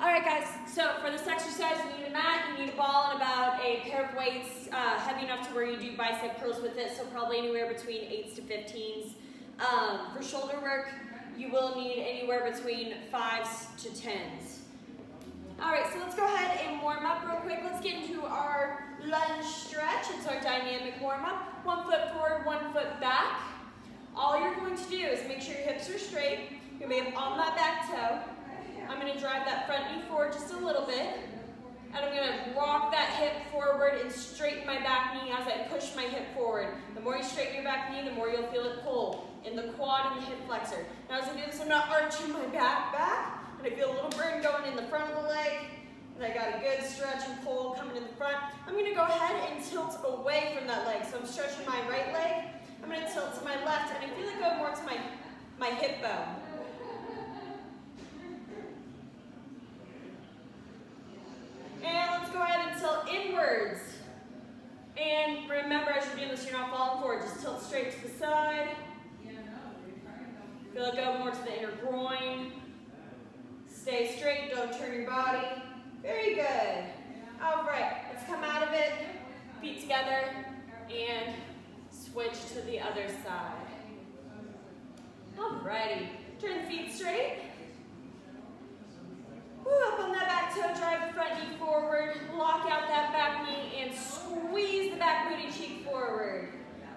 Alright guys, so for this exercise you need a mat, you need a ball, and about a pair of weights heavy enough to where you do bicep curls with it, so probably anywhere between 8s to 15s. For shoulder work, you will need anywhere between 5s to 10s. Alright, so let's go ahead and warm up real quick. Let's get into our lunge stretch. It's our dynamic warm up. 1 foot forward, 1 foot back. All you're going to do is make sure your hips are straight. You're going to be on that back toe. I'm going to drive that front knee forward just a little bit. And I'm going to rock that hip forward and straighten my back knee as I push my hip forward. The more you straighten your back knee, the more you'll feel it pull in the quad and the hip flexor. Now as I do this, I'm not arching my back. And I feel a little burn going in the front of the leg. And I got a good stretch and pull coming in the front. I'm going to go ahead and tilt away from that leg. So I'm stretching my right leg. I'm going to tilt to my left, and I feel it go more to my hip bone. And let's go ahead and tilt inwards. And remember, as you're doing this, you're not falling forward. Just tilt straight to the side. Feel it go more to the inner groin. Stay straight, don't turn your body. Very good. All right, let's come out of it. Feet together, and switch to the other side. Alrighty, turn the feet straight. Up on that back toe, drive the front knee forward, lock out that back knee, and squeeze the back booty cheek forward.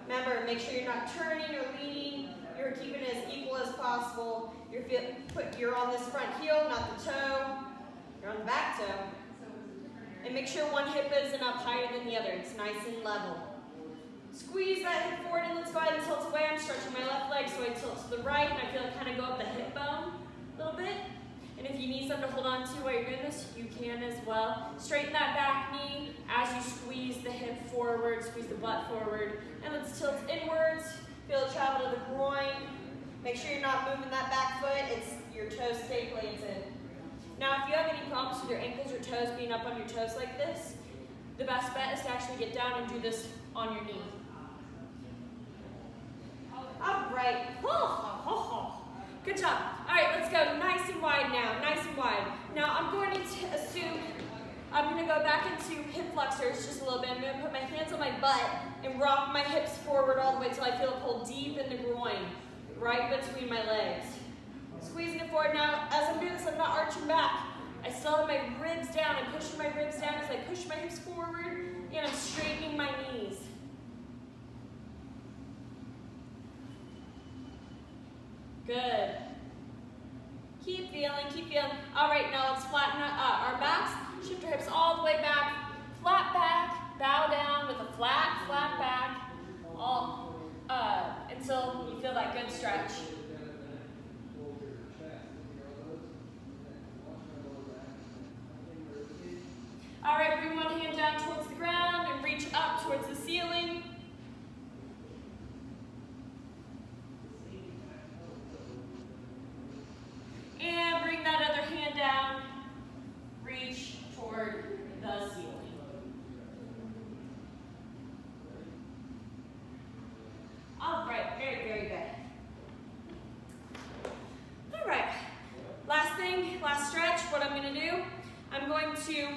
Remember, make sure you're not turning or leaning. You're keeping it as equal as possible. You're on this front heel, not the toe. You're on the back toe. And make sure one hip isn't up higher than the other. It's nice and level. Squeeze that hip forward, and let's go ahead and tilt away. I'm stretching my left leg, so I tilt to the right, and I feel it kind of go up the hip bone a little bit. And if you need something to hold on to while you're doing this, you can as well. Straighten that back knee as you squeeze the hip forward, squeeze the butt forward. And let's tilt inwards. Feel it travel to the groin. Make sure you're not moving that back foot. It's your toes stay planted. Now, if you have any problems with your ankles or toes being up on your toes like this, the best bet is to actually get down and do this on your knee. All right. Good job. All right, let's go nice and wide now, nice and wide. Now, I'm going to assume I'm going to go back into hip flexors just a little bit. I'm going to put my hands on my butt and rock my hips forward all the way until I feel it pull deep in the groin, right between my legs. Squeezing it forward. Now, as I'm doing this, I'm not arching back. I still have my ribs down. I'm pushing my ribs down as I push my hips forward, and I'm straightening my knees. Good. Keep feeling, keep feeling. All right, now let's flatten our backs. Shift our hips all the way back. Flat back, bow down with a flat back, until you feel that good stretch. All right, bring one hand down towards the ground and reach up towards the ceiling. And bring that other hand down, reach toward the ceiling. All right, very, very good. All right, last thing, last stretch, what I'm gonna do, I'm going to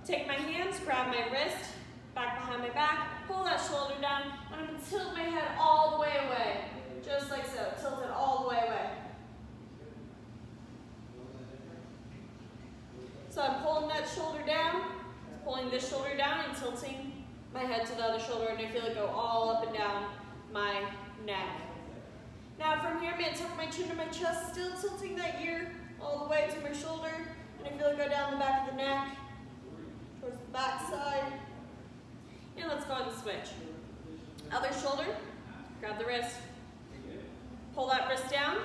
take my hands, grab my wrist, back behind my back, pull that shoulder down, and I'm gonna tilt my head all the way away, just like so, tilt it all the way away. So I'm pulling that shoulder down, pulling this shoulder down and tilting my head to the other shoulder, and I feel it go all up and down my neck. Now from here, I'm going to tuck my chin to my chest, still tilting that ear all the way to my shoulder, and I feel it go down the back of the neck, towards the back side. And let's go ahead and switch. Other shoulder, grab the wrist, pull that wrist down,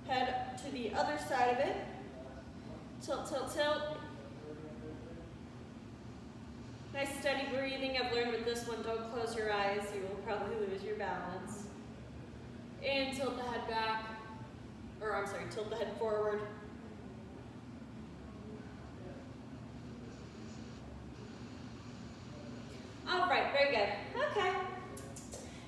head to the other side of it. Tilt, tilt, tilt. Nice steady breathing. I've learned with this one, don't close your eyes. You will probably lose your balance. And tilt the head back, tilt the head forward. All right, very good. Okay.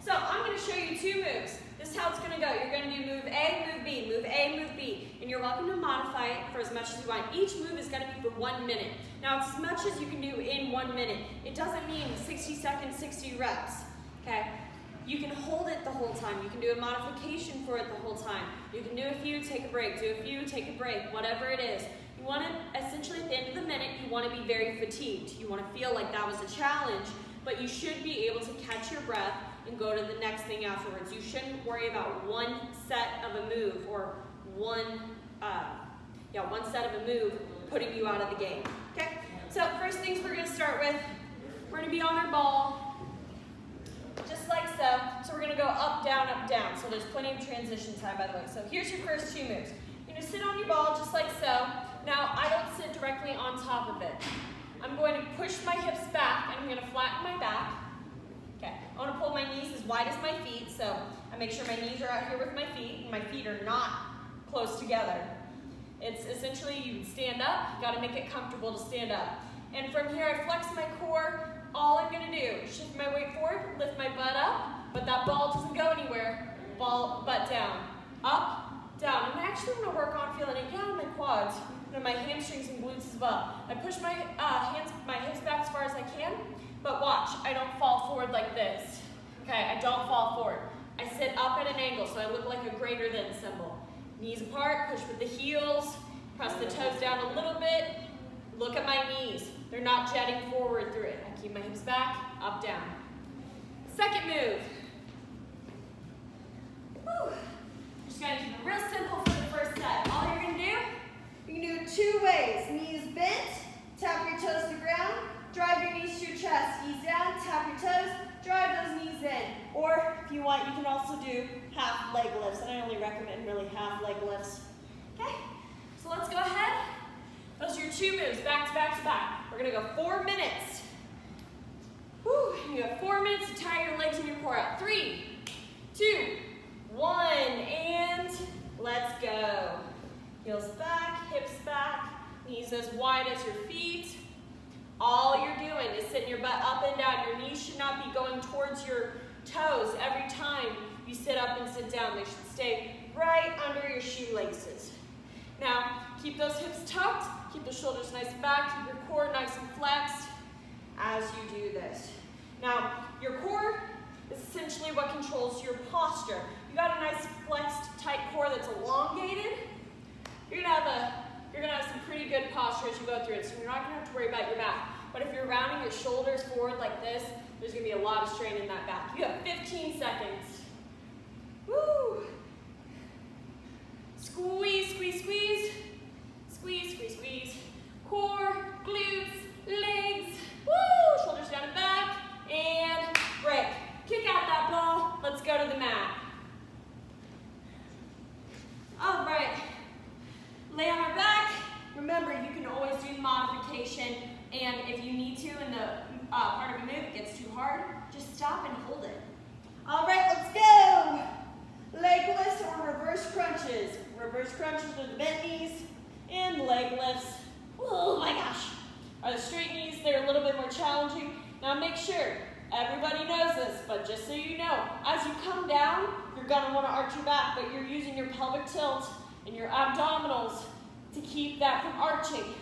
So I'm going to show you two moves. This is how it's gonna go. You're gonna do move A, move B, move A, move B, and you're welcome to modify it for as much as you want. Each move is gonna be for 1 minute. Now, it's as much as you can do in 1 minute. It doesn't mean 60 seconds, 60 reps, okay? You can hold it the whole time. You can do a modification for it the whole time. You can do a few, take a break, do a few, take a break, whatever it is. You want to, essentially at the end of the minute, you want to be very fatigued. You want to feel like that was a challenge, but you should be able to catch your breath and go to the next thing afterwards. You shouldn't worry about one set of a move or one set of a move putting you out of the game, okay? So first things we're going to start with, we're going to be on our ball, just like so. So we're going to go up, down, up, down. So there's plenty of transition time, by the way. So here's your first 2 moves. You're going to sit on your ball just like so. Now, I don't sit directly on top of it. I'm going to push my hips back, and I'm going to flatten my back. Okay, I want to pull my knees as wide as my feet, so I make sure my knees are out here with my feet, and my feet are not close together. It's essentially, you stand up, you got to make it comfortable to stand up. And from here, I flex my core. All I'm going to do is shift my weight forward, lift my butt up, but that ball doesn't go anywhere. Butt down, up, down. And I actually want to work on feeling it in my quads, and my hamstrings and glutes as well. I push my hips back as far as I can, but watch, I don't fall forward like this. Okay, I don't fall forward. I sit up at an angle, so I look like a greater than symbol. Knees apart, push with the heels, press the toes down a little bit. Look at my knees. They're not jetting forward through it. I keep my hips back, up, down. Second move. Woo. Just gonna keep it real simple for the first set. All you're gonna do, you can do it 2 ways. Knees bent, tap your toes to the ground, drive your knees to your chest. Ease down, tap your toes, drive those knees in. Or if you want, you can also do half leg lifts. And I only recommend really half leg lifts. Okay, so let's go ahead. Those are your 2 moves, back to back to back. We're gonna go 4 minutes. Woo, you have 4 minutes to tire your legs and your core out. 3, 2, 1, and let's go. Heels back, hips back, knees as wide as your feet. All you're doing is sitting your butt up and down. Your knees should not be going towards your toes every time you sit up and sit down. They should stay right under your shoelaces. Now, keep those hips tucked, keep the shoulders nice back, keep your core nice and flexed as you do this. Now, your core is essentially what controls your posture. You got a nice flexed, tight core that's elongated. You're gonna have some pretty good posture as you go through it, so you're not gonna have to worry about your back. But if you're rounding your shoulders forward like this, there's gonna be a lot of strain in that back. You have 15 seconds. Woo! Squeeze, squeeze, squeeze. Squeeze, squeeze, squeeze. Core, glutes, legs. Woo! Shoulders down and back. And break. Kick out that ball. Let's go to the mat. All right. Lay on our back. Remember, you can always do modification. And if you need to in the part of a move, it gets too hard, just stop and hold it. All right, let's go. Leg lifts or reverse crunches. Reverse crunches with the bent knees and leg lifts. Oh my gosh. Are the straight knees, they're a little bit more challenging. Now make sure, everybody knows this, but just so you know, as you come down, you're gonna wanna arch your back, but you're using your pelvic tilt and your abdominals to keep that from arching.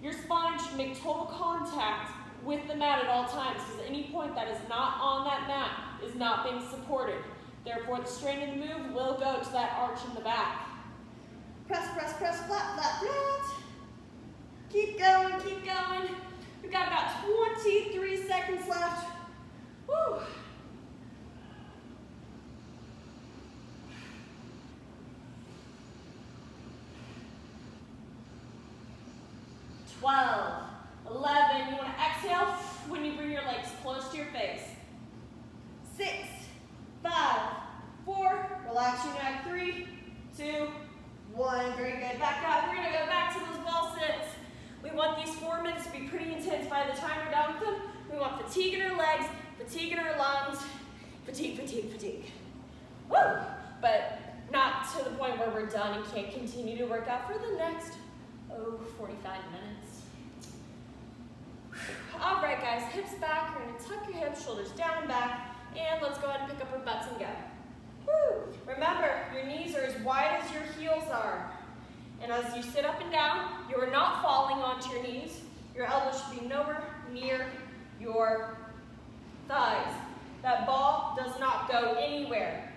Your spine should make total contact with the mat at all times, because at any point that is not on that mat is not being supported. Therefore, the strain in the move will go to that arch in the back. Press, press, press, flat, flat, flat. Keep going, keep going. We've got about 23 seconds left. Woo. 12, 11. You want to exhale when you bring your legs close to your face. 6, 5, 4. Relax your neck. 3, 2, 1. Very good. Back up. We're going to go back to those wall sits. We want these 4 minutes to be pretty intense. By the time we're done with them, we want fatigue in our legs, fatigue in our lungs, fatigue, fatigue, fatigue. Woo! But not to the point where we're done and can't continue to work out for the next, 45 minutes. All right, guys, hips back. We're going to tuck your hips, shoulders down and back, and let's go ahead and pick up our butts and go. Woo. Remember, your knees are as wide as your heels are. And as you sit up and down, you are not falling onto your knees. Your elbows should be nowhere near your thighs. That ball does not go anywhere.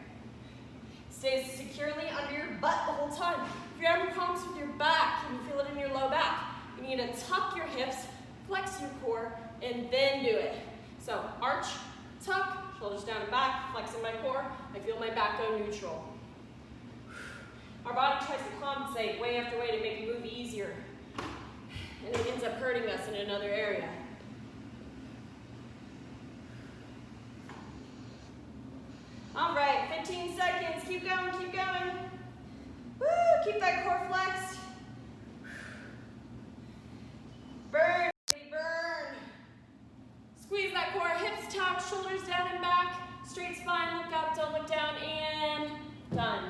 Stays securely under your butt the whole time. If you're having problems with your back and you feel it in your low back, you need to tuck your hips, flex your core, and then do it. So arch, tuck, shoulders down and back, flexing my core. I feel my back go neutral. Our body tries to compensate way after way to make it move easier. And it ends up hurting us in another area. All right, 15 seconds. Keep going, keep going. Woo, keep that core flexed. Burn, baby, burn. Squeeze that core, hips tucked, shoulders down and back. Straight spine, look up, don't look down, and done.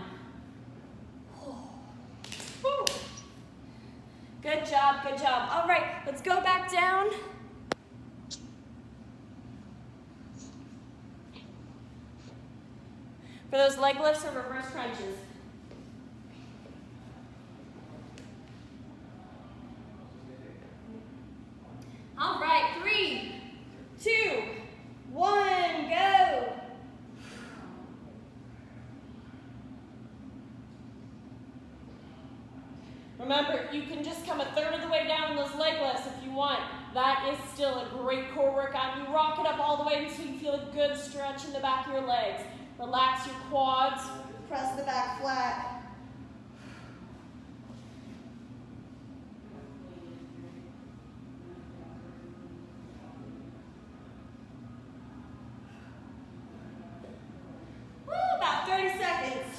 Woo. Good job, good job. All right, let's go back down. For those leg lifts or reverse crunches. All right, 3, 2, 1, go. Remember, you can just come a third of the way down in those leg lifts if you want. That is still a great core workout. You rock it up all the way until you feel a good stretch in the back of your legs. Relax your quads, press the back flat. Woo, about 30 seconds.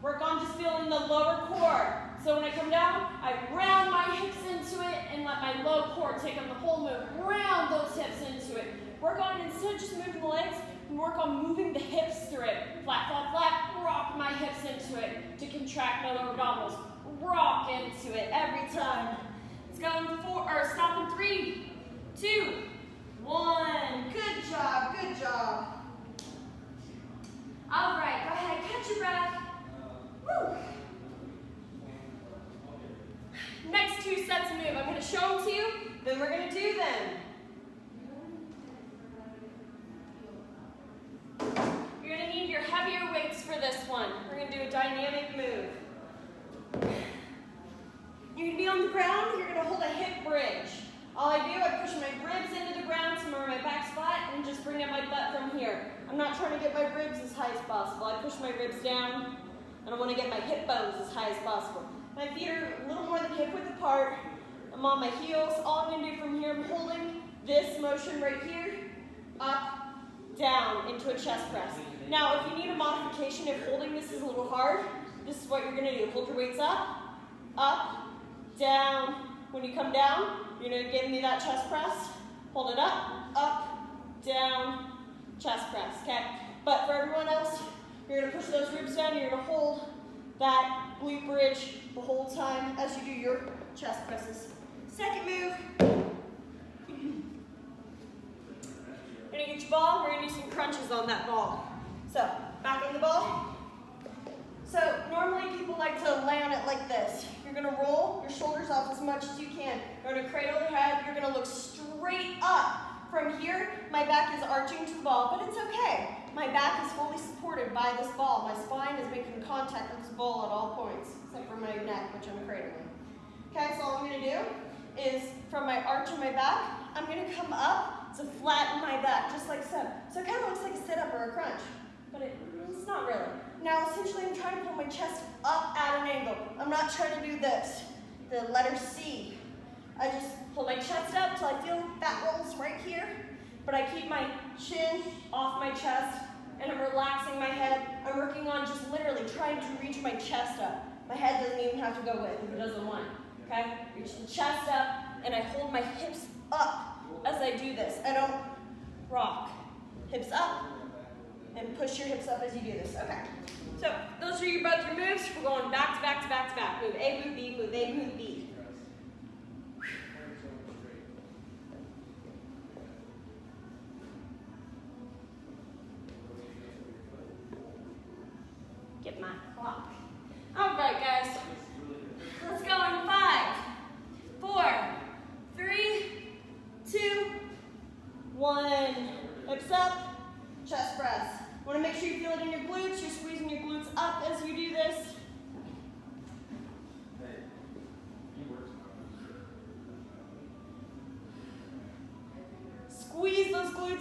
Work on just feeling the lower core. So when I come down, I round my hips into it and let my low core take on the whole move. Round those hips into it. Work on, instead of just moving the legs, work on moving the hips through it. Flat, flat, flat, rock my hips into it to contract my lower abdominals. Rock into it every time. Let's go in stop in 3, 2, 1. Good job, good job. All right, go ahead, catch your breath. Woo. Next 2 sets of move. I'm going to show them to you, then we're going to do them. You're going to need your heavier weights for this one. We're going to do a dynamic move. You're going to be on the ground. You're going to hold a hip bridge. All I do, I push my ribs into the ground to my back's flat and just bring up my butt from here. I'm not trying to get my ribs as high as possible. I push my ribs down, and I want to get my hip bones as high as possible. My feet are a little more than hip width apart. I'm on my heels. All I'm going to do from here, I'm holding this motion right here, up, down into a chest press. Now, if you need a modification, if holding this is a little hard, this is what you're going to do. Hold your weights up, down. When you come down, you're going to give me that chest press. Hold it up, down, chest press, okay? But for everyone else, you're going to push those ribs down. You're going to hold that glute bridge the whole time as you do your chest presses. Second move. You're going to get your ball. We're going to do some crunches on that ball. So, back on the ball. So, normally people like to lay on it like this. You're going to roll your shoulders off as much as you can. You're going to cradle your head. You're going to look straight up. From here, my back is arching to the ball, but it's okay. My back is fully supported by this ball. My spine is making contact with this ball at all points, except for my neck, which I'm cradling. Okay, so all I'm going to do is, from my arch of my back, I'm going to come up to flatten my back, just like so. So it kind of looks like a sit-up or a crunch, but it's not really. Now, essentially, I'm trying to pull my chest up at an angle. I'm not trying to do this, the letter C. I just pull my chest up till I feel fat rolls right here, but I keep my chin off my chest, and I'm relaxing my head. I'm working on just literally trying to reach my chest up. My head doesn't even have to go with if it doesn't want, okay? Reach the chest up, and I hold my hips up as I do this. I don't rock. Hips up, and push your hips up as you do this. Okay, so those are both your moves. We're going back to back to back to back. Move A, move B, move A, move B.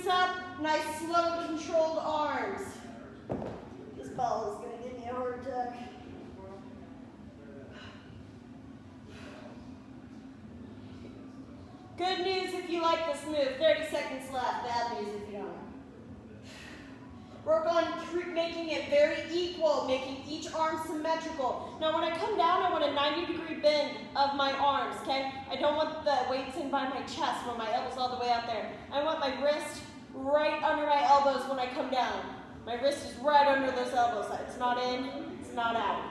glutes up, nice, slow, controlled arms. This ball is going to give me a heart attack. Good news if you like this move. 30 seconds left. Bad news if you don't. Work on making it very equal, making each arm symmetrical. Now when I come down, I want a 90-degree bend of my arms, okay? I don't want the weights in by my chest when my elbow's all the way out there. I want my wrist right under my elbows when I come down. My wrist is right under those elbows. It's not in, it's not out.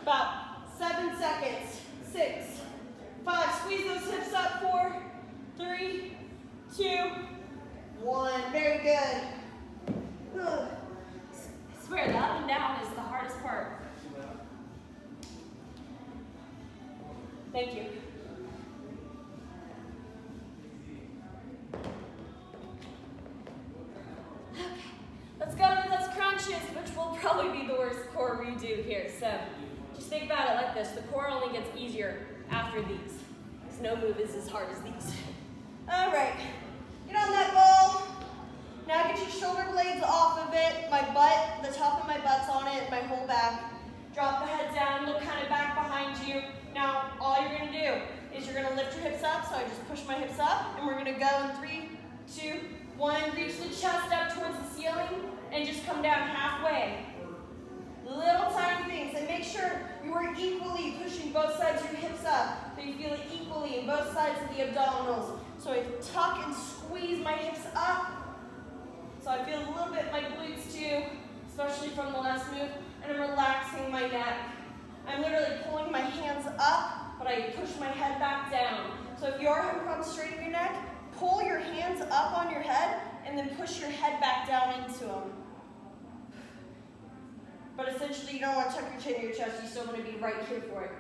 About 7 seconds. 6, 5, squeeze those hips up. 4, 3, 2, 1. Very good. I swear, the up and down is the hardest part. Thank you. Okay, let's go into those crunches, which will probably be the worst core redo here. So just think about it like this. The core only gets easier after these, because no move is as hard as these. All right, get on that ball. Now get your shoulder blades off of it, my butt, the top of my butt's on it, my whole back. Drop the head down, look kind of back behind you. Now, all you're gonna do is you're gonna lift your hips up, so I just push my hips up, and we're gonna go in 3, 2, 1, reach the chest up towards the ceiling, and just come down halfway. Little tiny things, and make sure you are equally pushing both sides of your hips up, so you feel it equally in both sides of the abdominals. So I tuck and squeeze my hips up, so I feel a little bit my glutes too, especially from the last move, and I'm relaxing my neck. I'm literally pulling my hands up, but I push my head back down. So if you are having problems straightening your neck, pull your hands up on your head, and then push your head back down into them. But essentially, you don't want to tuck your chin to your chest, you still want to be right here for it.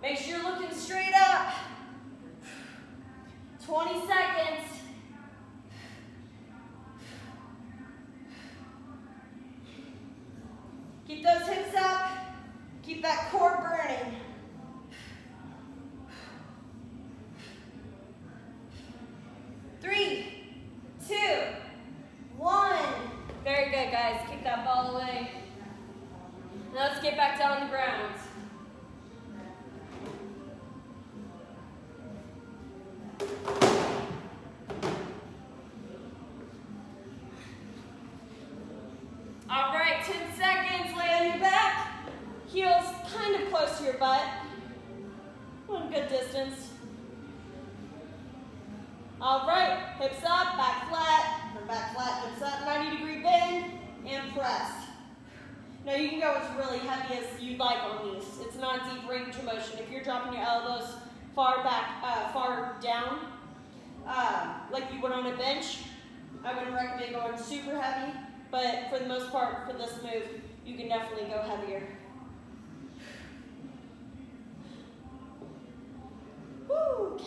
Make sure you're looking straight up. 20 seconds. Keep those hips up. Keep that core burning. Three, 2, 1. Very good, guys. Keep that ball away. Now let's get back down on the ground. All right, 10 seconds. Lay on your back. Heels kind of close to your butt. One good distance. All right, hips up, back flat, or back flat, hips up, 90-degree bend, and press. Now you can go as really heavy as you'd like on these. It's not a deep range of motion. If you're dropping your elbows far back, far down, like you would on a bench, I wouldn't recommend going super heavy, but for the most part, for this move, you can definitely go heavier. Woo.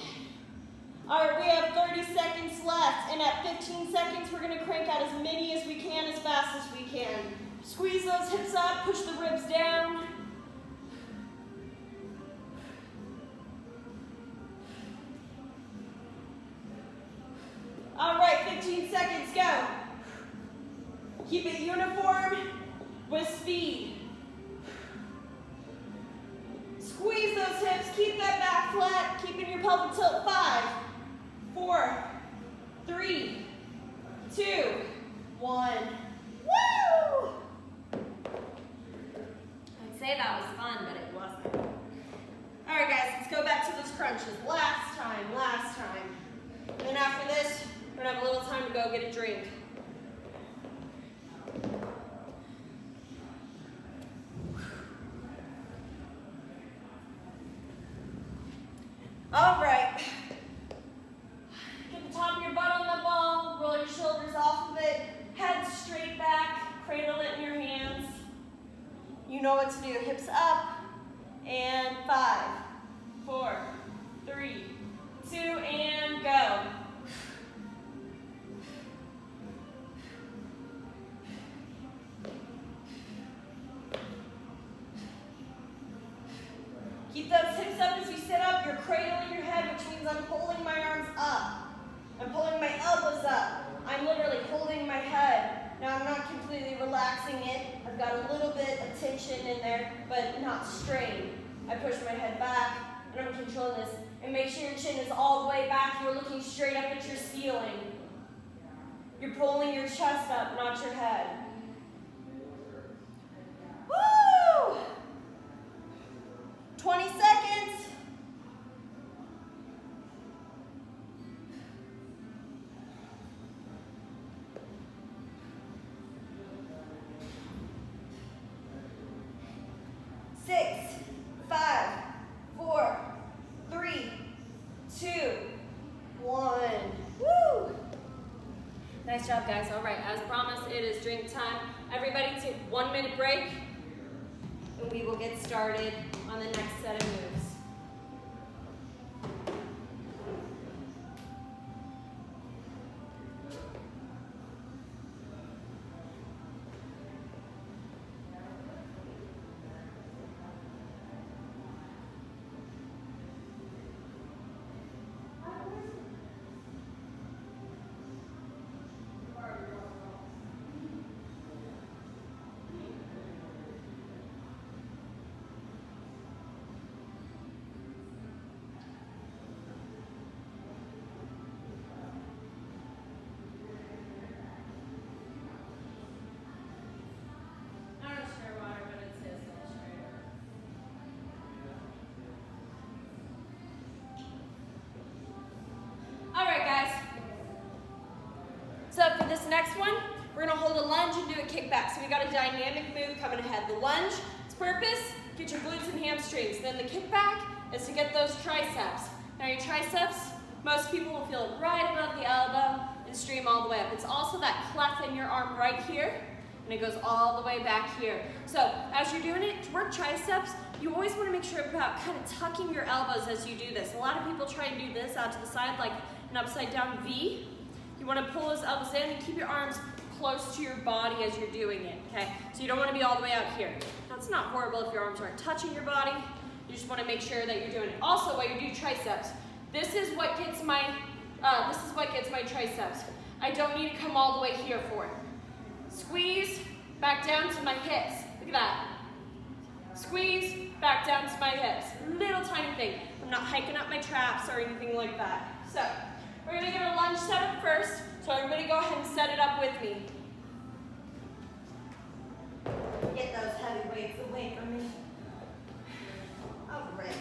All right, we have 30 seconds left, and at 15 seconds, we're gonna crank out as many as we can, as fast as we can. Squeeze those hips up, push the ribs down. All right, 15 seconds, go. Keep it uniform with speed. Squeeze those hips, keep that back flat, keeping your pelvic tilt. 5, 4, 3, 2, 1. Woo! I'd say that was fun, but it wasn't. All right, guys, let's go back to those crunches. Last time. And then after this, we're gonna have a little time to go get a drink. All right. Get the top of your butt on the ball, roll your shoulders off of it, head straight back, cradle it in your hands. You know what to do. Hips up, and 5, 4, 3, 2, and go. Keep those hips up as you sit up. You're cradling your head, which means I'm pulling my arms up. I'm pulling my elbows up. I'm literally holding my head. Now I'm not completely relaxing it. I've got a little bit of tension in there, but not strain. I push my head back, and I'm controlling this. And make sure your chin is all the way back. You're looking straight up at your ceiling. You're pulling your chest up, not your head. Woo! 20 seconds. Six, 5, 4, 3, 2, 1. Woo! Nice job, guys. All right, as promised, it is drink time. Everybody take 1 minute break, and we will get started on the next set of moves. This next one, we're gonna hold a lunge and do a kickback. So we got a dynamic move coming ahead. The lunge, its purpose, get your glutes and hamstrings. Then the kickback is to get those triceps. Now your triceps, most people will feel it right above the elbow and stream all the way up. It's also that cleft in your arm right here, and it goes all the way back here. So as you're doing it, to work triceps, you always wanna make sure about kind of tucking your elbows as you do this. A lot of people try and do this out to the side like an upside down V. You want to pull those elbows in and keep your arms close to your body as you're doing it, okay? So you don't want to be all the way out here. That's not horrible if your arms aren't touching your body. You just want to make sure that you're doing it. Also, while you do triceps, this is what gets my triceps. I don't need to come all the way here for it. Squeeze back down to my hips. Look at that. Squeeze back down to my hips. Little tiny thing. I'm not hiking up my traps or anything like that. So we're gonna get a lunge set up first, so everybody go ahead and set it up with me. Get those heavy weights away from me. All right.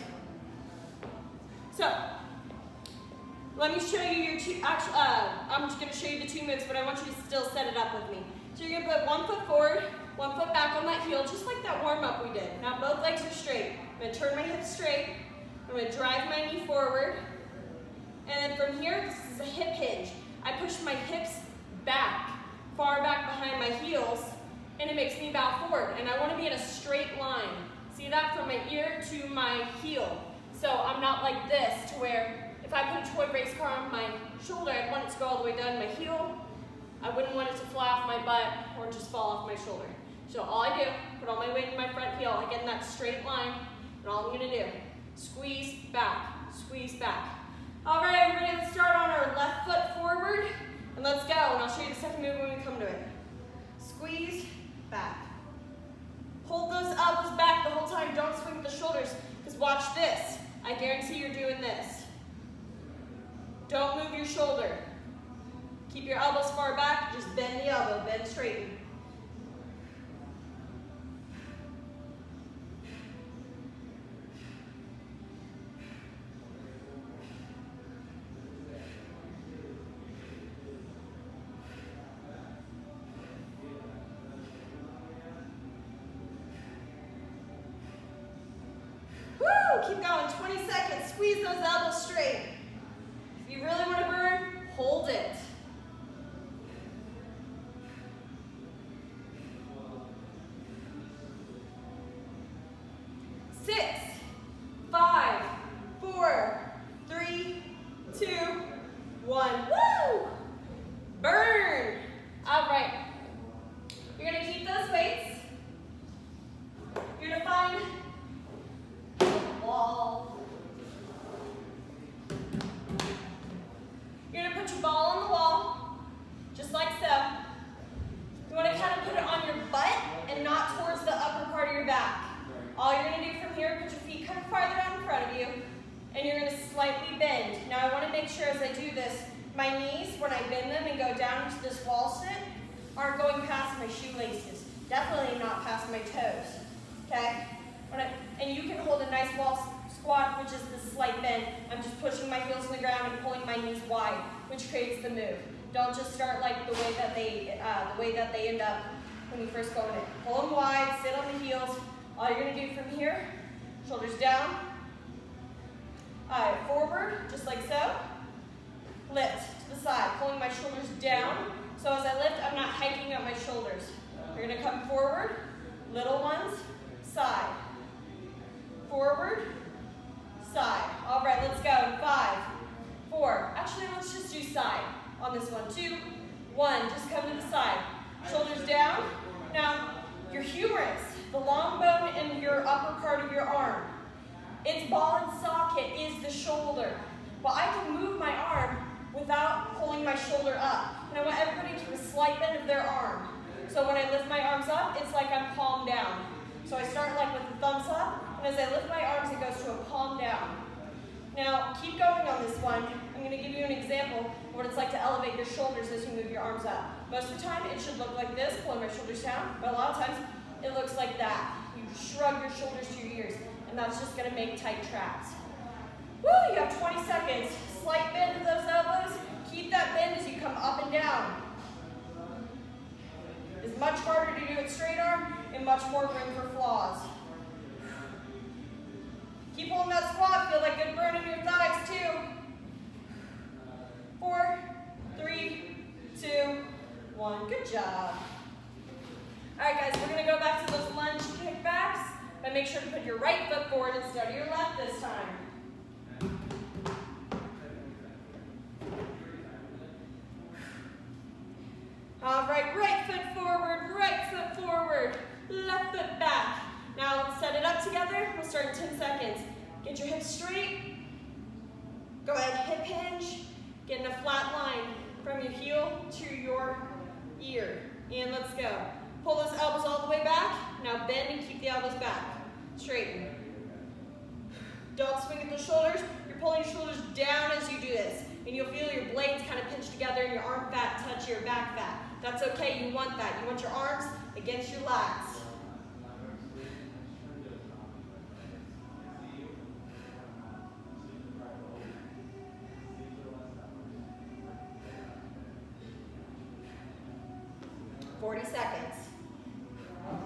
So, let me show you your two, I'm just gonna show you the two moves, but I want you to still set it up with me. So you're gonna put 1 foot forward, 1 foot back on that heel, just like that warm up we did. Now both legs are straight. I'm gonna turn my hips straight. I'm gonna drive my knee forward. And then from here, this is a hip hinge. I push my hips back, far back behind my heels, and it makes me bow forward. And I want to be in a straight line. See that? From my ear to my heel. So I'm not like this, to where if I put a toy race car on my shoulder, I'd want it to go all the way down my heel. I wouldn't want it to fly off my butt or just fall off my shoulder. So all I do, put all my weight in my front heel. I get in that straight line, and all I'm going to do, squeeze back, squeeze back. All right, everybody, let's start on our left foot forward, and let's go. And I'll show you the second move when we come to it. Squeeze back. Hold those elbows back the whole time. Don't swing the shoulders, because watch this. I guarantee you're doing this. Don't move your shoulder. Keep your elbows far back. Just bend the elbow, bend straighten. Keep going, 20 seconds. Squeeze those elbows straight. If you really want to burn, hold it. Six, 5, 4, 3, 2, 1. Woo! Burn. All right. You're going to keep those weights. You're going to find wall. You're going to put your ball on the wall. All you're gonna do from here, put your feet kind of farther out in front of you, and you're gonna slightly bend. Now I wanna make sure as I do this, my knees, when I bend them and go down into this wall sit, aren't going past my shoelaces. Definitely not past my toes, okay? And you can hold a nice wall squat, which is the slight bend. I'm just pushing my heels on the ground and pulling my knees wide, which creates the move. Don't just start like the way that they end up when you first go in it. Pull them wide, sit on the heels. All you're gonna do from here, shoulders down, forward, just like so. Lift to the side, pulling my shoulders down. So as I lift, I'm not hiking up my shoulders. You're gonna come forward, little ones, side. Forward, side. All right, let's go. 5, 4. Actually, let's just do side on this one. 2, 1. Just come to the side. Shoulders down. Now, your humerus, the long bone in your upper part of your arm, its ball and socket is the shoulder. But I can move my arm without pulling my shoulder up. And I want everybody to do a slight bend of their arm. So when I lift my arms up, it's like I'm palm down. So I start like with the thumbs up, and as I lift my arms, it goes to a palm down. Now, keep going on this one. I'm going to give you an example of what it's like to elevate your shoulders as you move your arms up. Most of the time, it should look like this, pulling my shoulders down, but a lot of times, it looks like that. You shrug your shoulders to your ears, and that's just going to make tight traps. Woo, you have 20 seconds. Slight bend of those elbows. Keep that bend as you come up and down. It's much harder to do it straight arm and much more room for flaws. Keep holding that squat. Feel that good burn in your thighs too. 4, 3, 2, 1. Good job. All right, guys, we're going to go back to those lunge kickbacks, but make sure to put your right foot forward instead of your left this time. All right, right foot forward, left foot back. Now let's set it up together. We'll start in 10 seconds. Get your hips straight. Go ahead, hip hinge. Get in a flat line from your heel to your ear. And let's go. Pull those elbows all the way back. Now bend and keep the elbows back. Straighten. Don't swing at the shoulders. You're pulling your shoulders down as you do this. And you'll feel your blades kind of pinch together and your arm fat touch your back fat. That's okay, you want that. You want your arms against your lats. Seconds.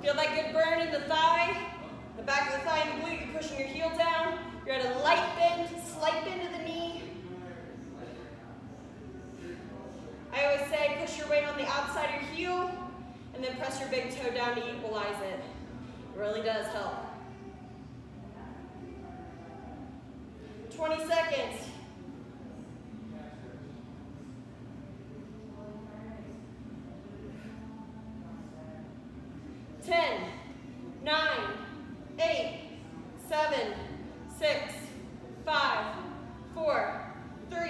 Feel that good burn in the thigh, the back of the thigh and the glute. You're pushing your heel down. You're at a light bend, slight bend of the knee. I always say push your weight on the outside of your heel and then press your big toe down to equalize it. It really does help. 20 seconds. 10, 9, 8, 7, 6, 5, 4, 3,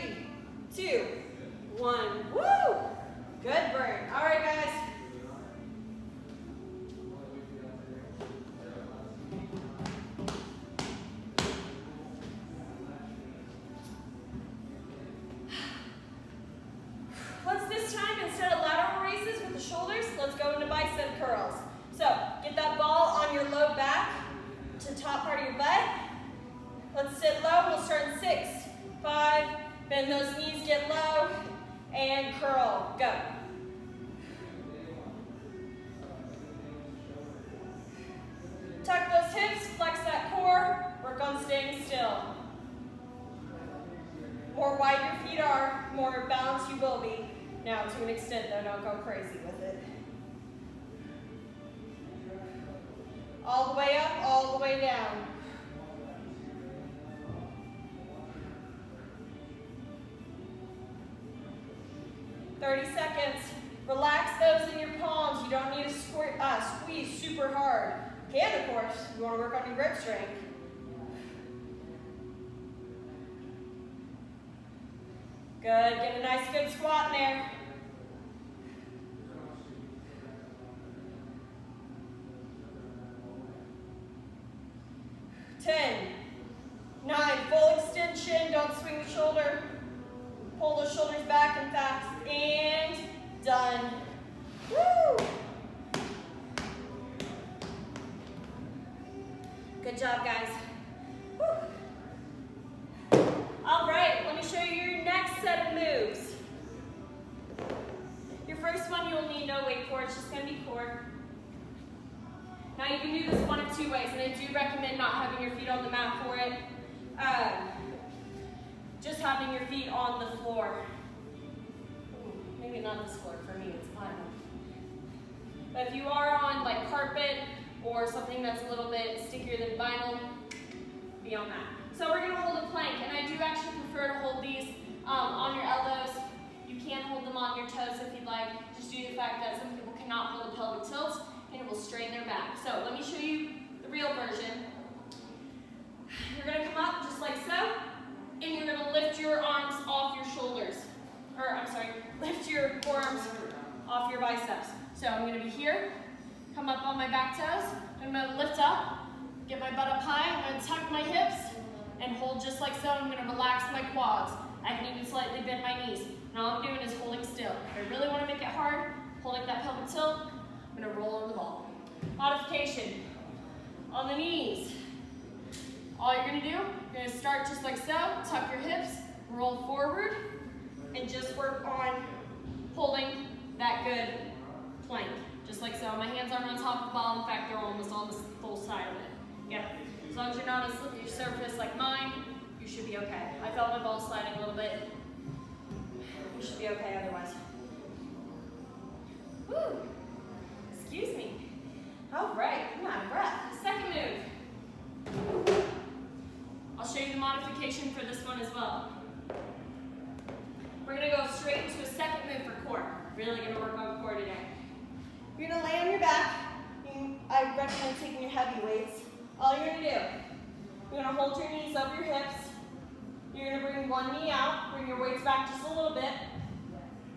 2, 1. Woo! Good burn. All right, guys. Let's this time, instead of lateral raises with the shoulders, let's go into bicep curls. So, get that ball on your low back to the top part of your butt. Let's sit low. We'll start in 6, 5, bend those knees, get low, and curl. Go. Tuck those hips, flex that core, work on staying still. More wide your feet are, more balanced you will be. Now, to an extent, though, don't go crazy with it. All the way up, all the way down. "30 seconds. Relax those in your palms. You don't need to squeeze super hard. You can, of course. You want to work on your grip strength. Good. Get a nice good squat in there. 10, 9, full extension, don't swing the shoulder. Pull those shoulders back and fast, and done. Woo! Good job, guys. Woo. All right, let me show you your next set of moves. Your first one you'll need no weight for, it's just gonna be core. Now you can do this one of two ways, and I do recommend not having your feet on the mat for it. Just having your feet on the floor. Maybe not this floor, for me it's fine. But if you are on like carpet or something that's a little bit stickier than vinyl, be on that. So we're gonna hold a plank, and I do actually prefer to hold these on your elbows. You can hold them on your toes if you'd like, just due to the fact that some people cannot hold a pelvic tilt and it will strain their back. So let me show you the real version. You're gonna come up just like so, and you're gonna lift your arms off your shoulders. Or, I'm sorry, lift your forearms off your biceps. So I'm gonna be here, come up on my back toes, I'm gonna lift up, get my butt up high, I'm gonna tuck my hips, and hold just like so. I'm gonna relax my quads. I can even slightly bend my knees. And all I'm doing is holding still. If I really wanna make it hard, holding that pelvic tilt, I'm gonna roll on the ball. Modification, on the knees. All you're gonna do, you're gonna start just like so, tuck your hips, roll forward, and just work on holding that good plank. Just like so. My hands aren't on top of the ball. In fact, they're almost on the full side of it. Yeah. As long as you're not on a slippery surface like mine, you should be okay. I felt my ball sliding a little bit. You should be okay otherwise. Woo! Excuse me. All right, I'm out of breath. Second move. I'll show you the modification for this one as well. We're gonna go straight into a second move for core. Really gonna work on core today. You're gonna lay on your back. I recommend taking your heavy weights. All you're gonna do, you're gonna hold your knees over your hips. You're gonna bring one knee out, bring your weights back just a little bit.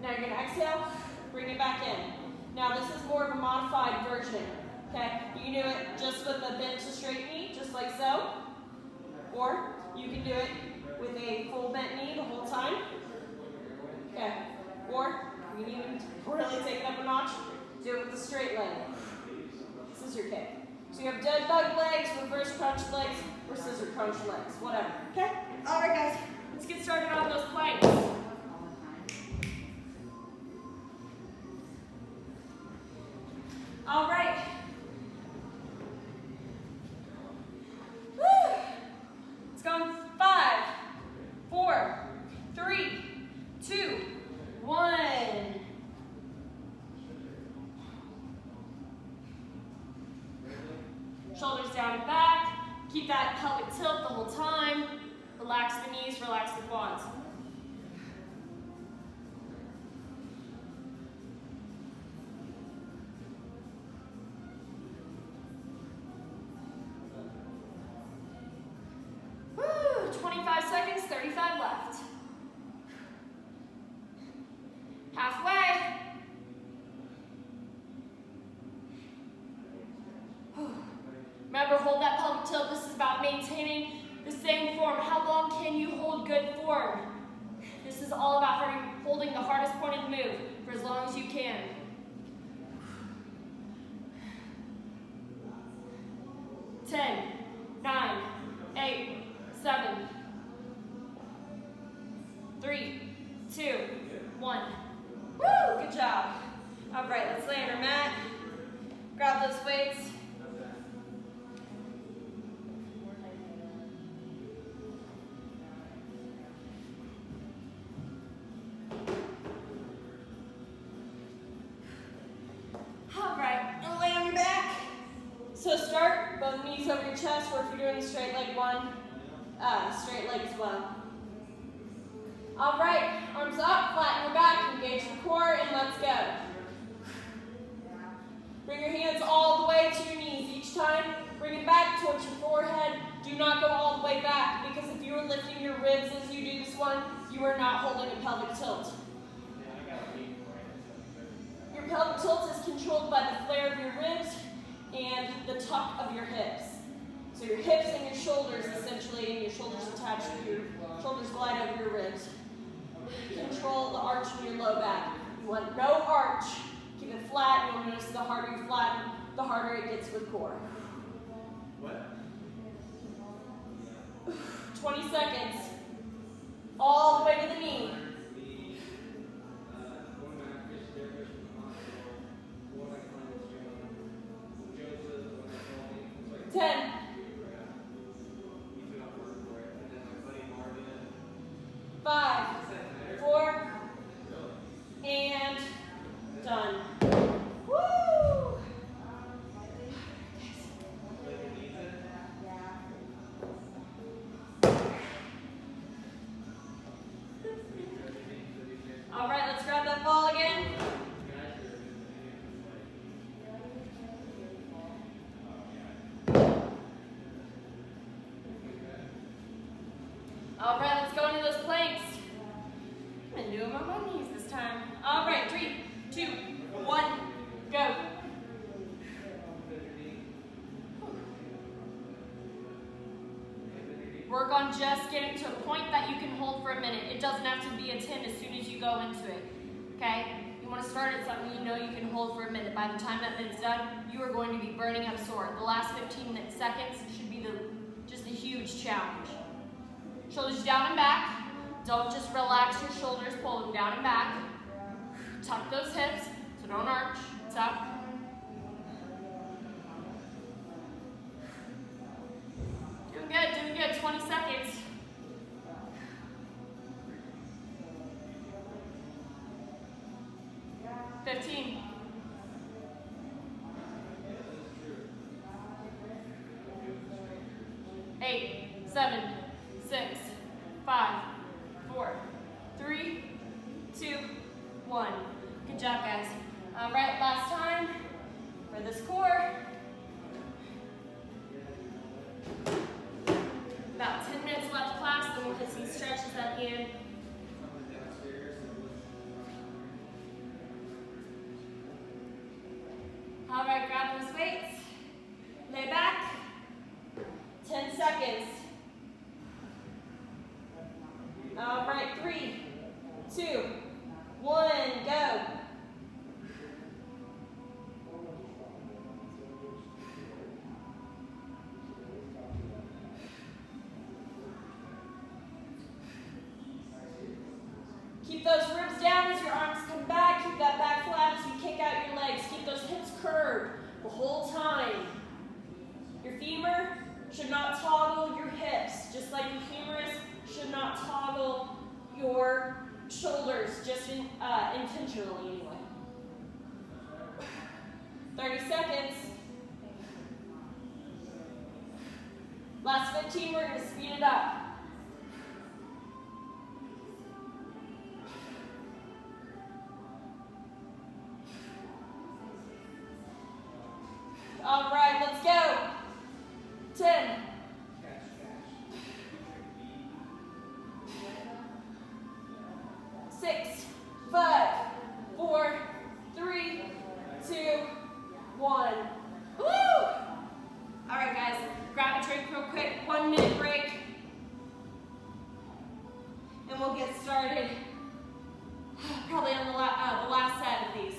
Now you're gonna exhale, bring it back in. Now this is more of a modified version, okay? You can do it just with a bent to straight knee, just like so. Or you can do it with a full bent knee the whole time. Okay. Or you can even really take it up a notch, do it with a straight leg. Scissor kick. So you have dead bug legs, reverse crunch legs, or scissor crunch legs, whatever. Okay? Alright guys, let's get started on those planks. Alright. Woo! It's going 5, 4, 3, 2, 1. Shoulders down and back. Keep that pelvic tilt the whole time. Relax the knees, relax the quads. Woo, 25 seconds, 35 left. Halfway. Remember, hold that pelvic tilt. This is about maintaining the same form. How long can you hold good form? This is all about holding the hardest point of the move for as long as you can. 10, 9, 8, 7, 3, 2, 1. Woo! Good job. All right, let's lay on our mat. Grab those weights. All right, and lay on your back. So start both knees over your chest, or if you're doing the straight leg one, straight leg as well. All right, arms up, flatten your back, engage your core, and let's go. Bring your hands all the way to your knees each time. Bring it back towards your forehead. Do not go all the way back, because if you are lifting your ribs as you do this one, you are not holding a pelvic tilt. Your pelvic tilt is controlled by the flare of your ribs and the tuck of your hips. So your hips and your shoulders essentially, and your shoulders attached to your shoulders glide over your ribs. Control the arch in your low back. You want no arch. Keep it flat. You'll notice the harder you flatten, the harder it gets with core. What? 20 seconds. All the way to the knee. 10. 5, 4, and done. Woo! All right, let's grab that ball again. All right, let's go into those planks. I'm gonna do them on my knees this time. All right, 3, 2, 1, go. Work on just getting to a point that you can hold for a minute. It doesn't have to be a 10 as soon as you go into it, okay? You want to start at something you know you can hold for a minute. By the time that minute's done, you are going to be burning up sore. The last 15 seconds should be just a huge challenge. Shoulders down and back. Don't just relax your shoulders, pull them down and back. Tuck those hips, so don't arch. Tuck. Doing good, 20 seconds. $15. 8, 7, 6, 5, 4, 3, 2, 1. Good job, guys. All right, last time for this core. About 10 minutes left class, then we'll hit some stretches at the end. All right, grab those weights. Lay back. 10 seconds. All right, 3, 2, 1, go. Keep those ribs down as your arms come back. Keep that back flat as you kick out your legs. Keep those hips curved the whole time. Your femur should not toggle your hips, just like your humerus should not toggle your shoulders, just intentionally anyway. 30 seconds. Last 15, we're going to speed it up. All right, let's go. 10. 6, 5, 4, 3, 2, 1. Woo! All right, guys, grab a drink real quick. 1 minute break. And we'll get started probably on the last set of these.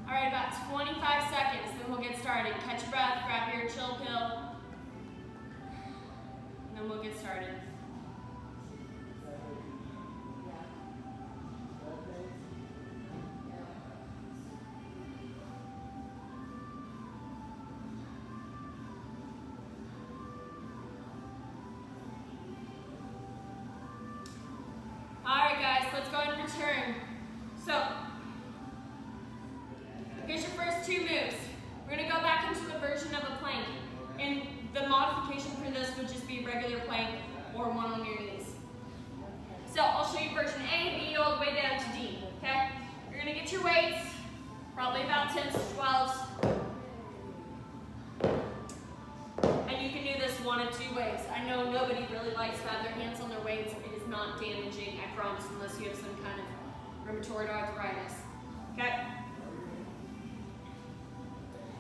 All right, about 25 seconds, then we'll get started. Catch your breath, grab your chill pill, and then we'll get started. All right, guys, let's go ahead and return. get your weights, probably about 10s to 12s. And you can do this one of two ways. I know nobody really likes to have their hands on their weights. It is not damaging, I promise, unless you have some kind of rheumatoid arthritis. Okay?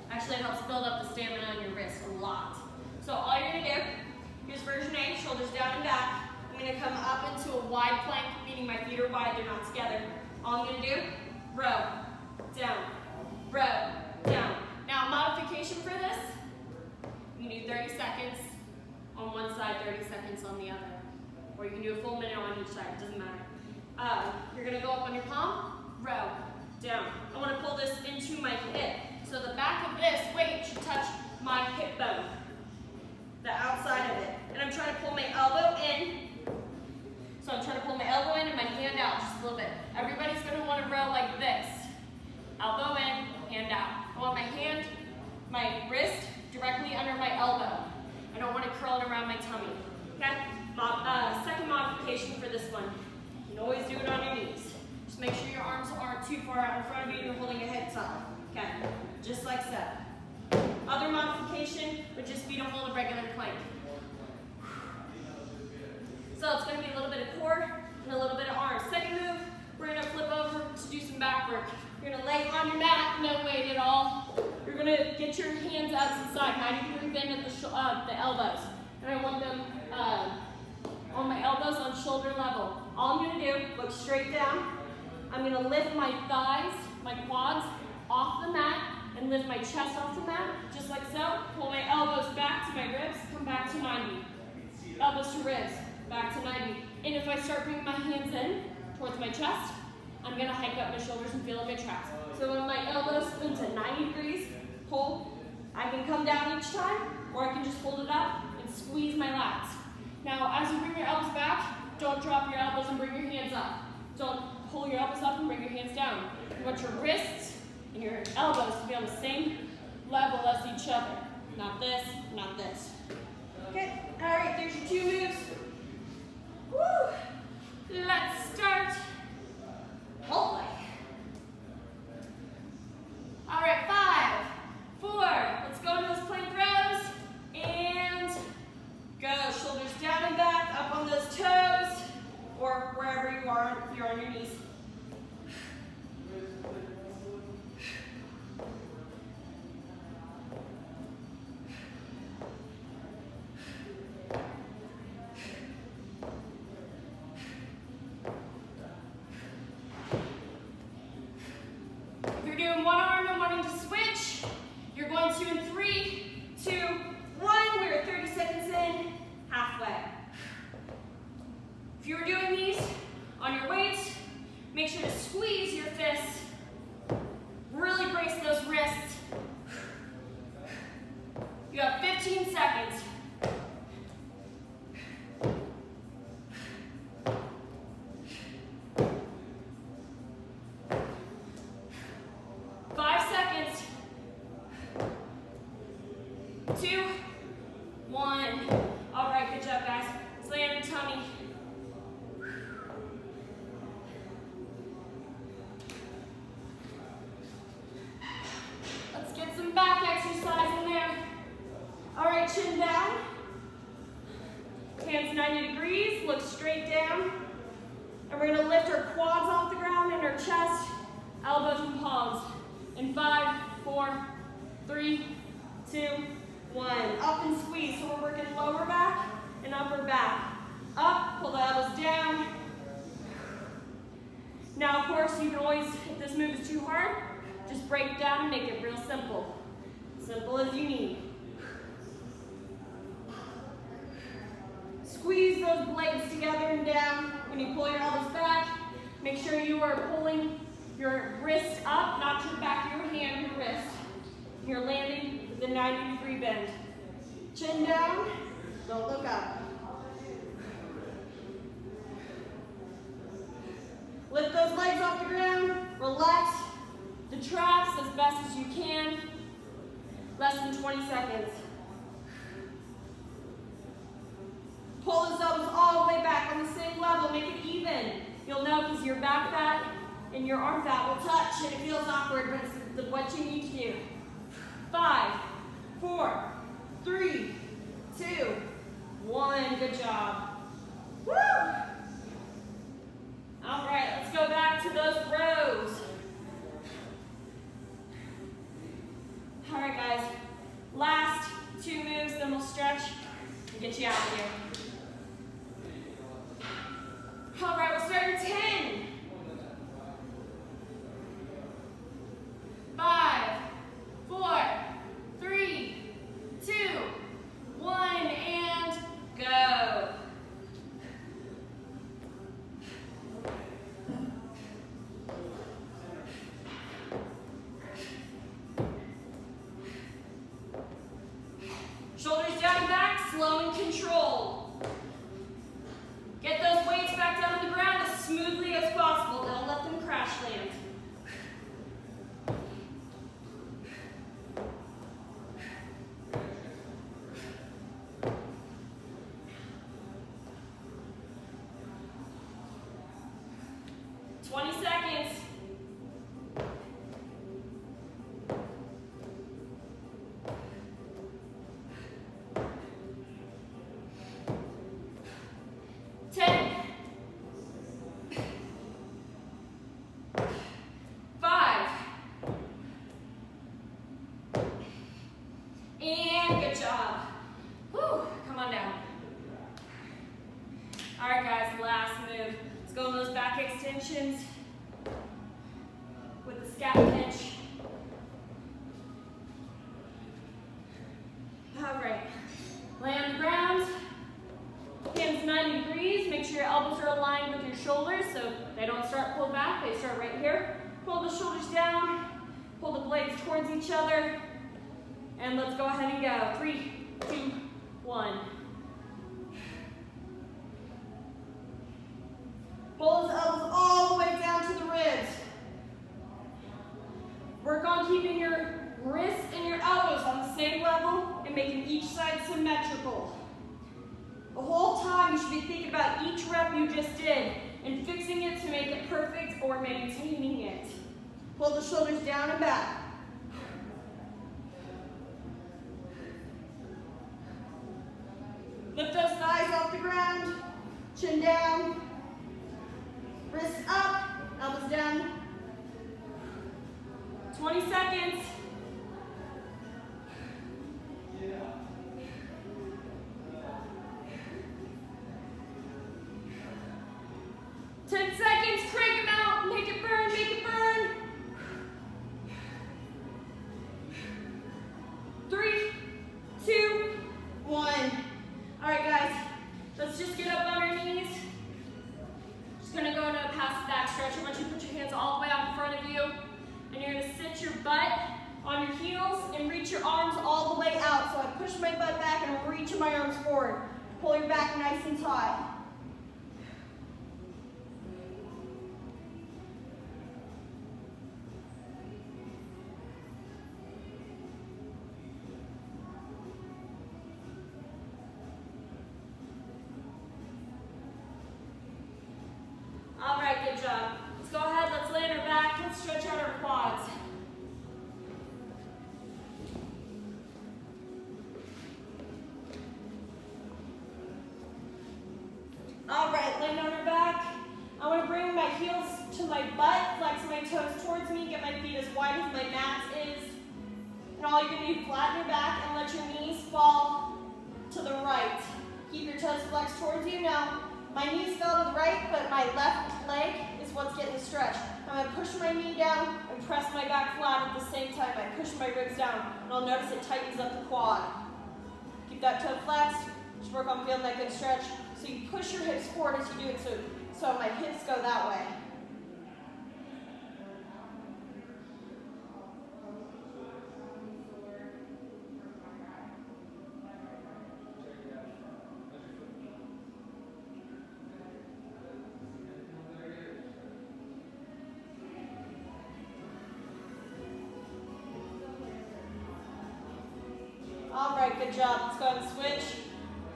Actually, it helps build up the stamina on your wrist a lot. So all you're gonna do, here's version A, shoulders down and back. I'm gonna come up into a wide plank, meaning my feet are wide, they're not together. All I'm gonna do, row, down, row, down. Now, modification for this, you can do 30 seconds on one side, 30 seconds on the other. Or you can do a full minute on each side, it doesn't matter. You're gonna go up on your palm, row, down. I wanna pull this into my hip. So the back of this weight should touch my hip bone, the outside of it. And I'm trying to pull my elbow in. So I'm trying to pull my elbow in and my hand out just a little bit. Everybody's gonna wanna row like this. Elbow in, hand out. I want my wrist directly under my elbow. I don't want it curling around my tummy, okay? Second modification for this one. You can always do it on your knees. Just make sure your arms aren't too far out in front of you and you're holding your head up, okay? Just like so. Other modification would just be to hold a regular plank. So it's going to be a little bit of core and a little bit of arms. Second move, we're going to flip over to do some back work. You're going to lay on your mat, no weight at all. You're going to get your hands out to the side, 90-degree bend at the elbows. And I want them on my elbows on shoulder level. All I'm going to do, look straight down. I'm going to lift my thighs, my quads off the mat and lift my chest off the mat, just like so. Pull my elbows back to my ribs, come back to 90. Elbows to ribs, back to 90. And if I start bringing my hands in towards my chest, I'm going to hike up my shoulders and feel like my traps. So when my elbows spin to 90 degrees, pull, I can come down each time, or I can just hold it up and squeeze my lats. Now, as you bring your elbows back, don't drop your elbows and bring your hands up. Don't pull your elbows up and bring your hands down. You want your wrists and your elbows to be on the same level as each other. Not this, not this. Okay, all right, there's your two moves. Woo! Let's start. Hold like. All right, 5, 4, let's go into those plank rows, and go. Shoulders down and back, up on those toes, or wherever you are, if you're on your knees. Doing one arm and wanting to switch, you're going to in 3, 2, 1. We're 30 seconds in, halfway. If you're doing these on your weights, make sure to squeeze your fists, really brace those wrists. You have 15 seconds. Chin down, hands 90 degrees, look straight down, and we're going to lift our quads off the ground and our chest, elbows and palms, in 5, 4, 3, 2, 1, up and squeeze, so we're working lower back and upper back, up, pull the elbows down. Now of course you can always, if this move is too hard, just break it down and make it real simple, simple as you need. Squeeze those blades together and down. When you pull your elbows back, make sure you are pulling your wrist up, not your back of your hand, your wrist. You're landing with a 90-degree bend. Chin down, don't look up. Lift those legs off the ground, relax the traps as best as you can. Less than 20 seconds. Pull those elbows all the way back on the same level, make it even. You'll know because your back fat and your arm fat will touch, and it feels awkward, but it's what you need to do. 5, 4, 3, 2, 1. Good job. Woo! All right, let's go back to those rows. All right, guys. Last 2 moves, then we'll stretch and get you out of here. All right, we'll start in 10. 5, 4, 3, 2, 1, and go. Shoulders down and back, slow and controlled. Get those weights back down on the ground as smoothly as possible. Don't let them crash land. Extensions with the scap pinch. All right, lay on the ground, hands 90 degrees. Make sure your elbows are aligned with your shoulders so they don't start pulled back, they start right here. Pull the shoulders down, pull the blades towards each other, and let's go ahead and go. 3, 2, 1. Pull those elbows all the way down to the ribs. Work on keeping your wrists and your elbows on the same level and making each side symmetrical. The whole time you should be thinking about each rep you just did and fixing it to make it perfect or maintaining it. Pull the shoulders down and back. Lift those thighs off the ground, chin down. Wrists up, elbows down. 20 seconds. Crank them out, make it burn, make it burn. 3, 2, 1. All right, guys, let's just get up on our knees. Just gonna go into a passive back stretch. I want you to put your hands all the way out in front of you, and you're gonna sit your butt on your heels and reach your arms all the way out. So I push my butt back and I'm reaching my arms forward. Pull your back nice and tight. All right, good job. Let's go ahead, let's lay on our back, let's stretch out our quads. All right, laying on our back. I want to bring my heels to my butt, flex my toes towards me, get my feet as wide as my mat is. And all you're going to do, flatten your back and let your knees fall to the right. Keep your toes flexed towards you. Now, my knees fell to the right, but my left leg is what's getting the stretch. I'm going to push my knee down and press my back flat at the same time. I push my ribs down, and I'll notice it tightens up the quad. Keep that toe flexed. Just work on feeling that good stretch. So you push your hips forward as you do it, so my hips go that way. All right, good job. Let's go ahead and switch.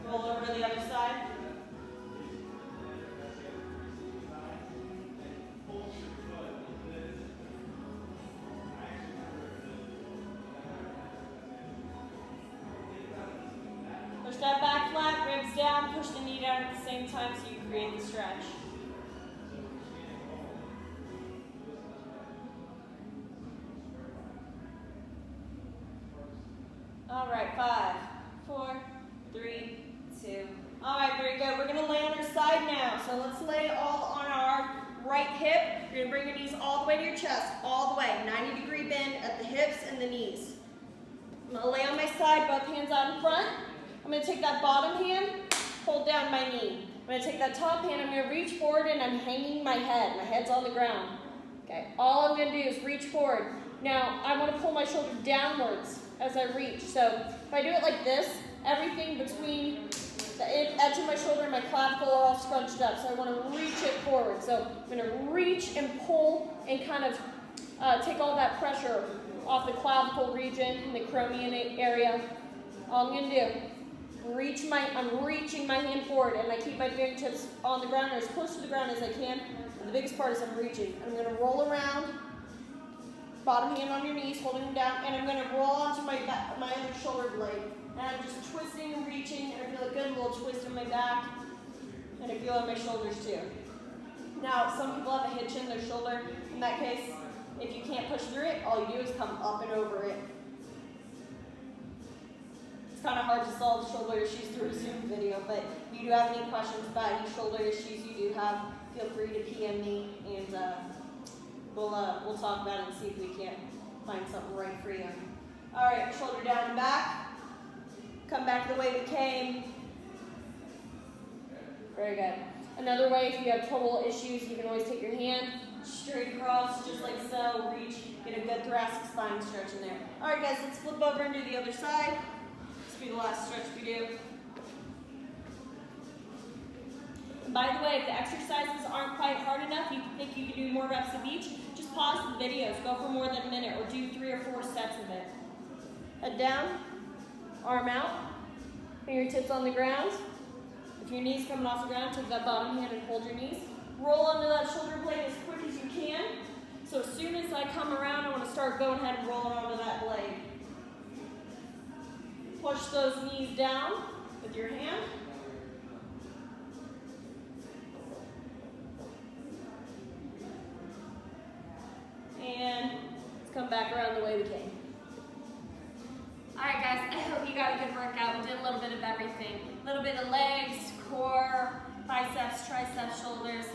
Roll over to the other side. same time so you create the stretch. All right, 5, 4, 3, 2. All right, very good. We're gonna lay on our side now. So let's lay all on our right hip. You're gonna bring your knees all the way to your chest, all the way. 90-degree bend at the hips and the knees. I'm gonna lay on my side, both hands out in front. I'm gonna take that bottom hand, hold down my knee. I'm gonna take that top hand, I'm gonna reach forward and I'm hanging my head. My head's on the ground. Okay, all I'm gonna do is reach forward. Now, I wanna pull my shoulder downwards as I reach. So if I do it like this, everything between the edge of my shoulder and my clavicle are all scrunched up. So I want to reach it forward. So I'm going to reach and pull and kind of take all that pressure off the clavicle region and the acromion area. All I'm going to do, I'm reaching my hand forward and I keep my fingertips on the ground or as close to the ground as I can. And the biggest part is I'm reaching. I'm going to roll around. Bottom hand on your knees, holding them down, and I'm going to roll onto my other shoulder blade. And I'm just twisting and reaching, and I feel a good little twist in my back, and I feel it in my shoulders too. Now, some people have a hitch in their shoulder. In that case, if you can't push through it, all you do is come up and over it. It's kind of hard to solve shoulder issues through a Zoom video, but if you do have any questions about any shoulder issues you do have, feel free to PM me, and we'll talk about it and see if we can't find something right for you. All right, shoulder down and back. Come back the way we came. Very good. Another way, if you have total issues, you can always take your hand straight across, just like so. Reach, get a good thoracic spine stretch in there. All right, guys, let's flip over and do the other side. This will be the last stretch we do. By the way, if the exercises aren't quite hard enough, you think you can do more reps of each, just pause the videos, go for more than a minute, or do 3 or 4 sets of it. Head down, arm out, fingertips on the ground. If your knee's coming off the ground, take that bottom hand and hold your knees. Roll onto that shoulder blade as quick as you can. So as soon as I come around, I want to start going ahead and rolling onto that blade. Push those knees down with your hand. And let's come back around the way we came. Alright guys, I hope you got a good workout. We did a little bit of everything. A little bit of legs, core, biceps, triceps, shoulders.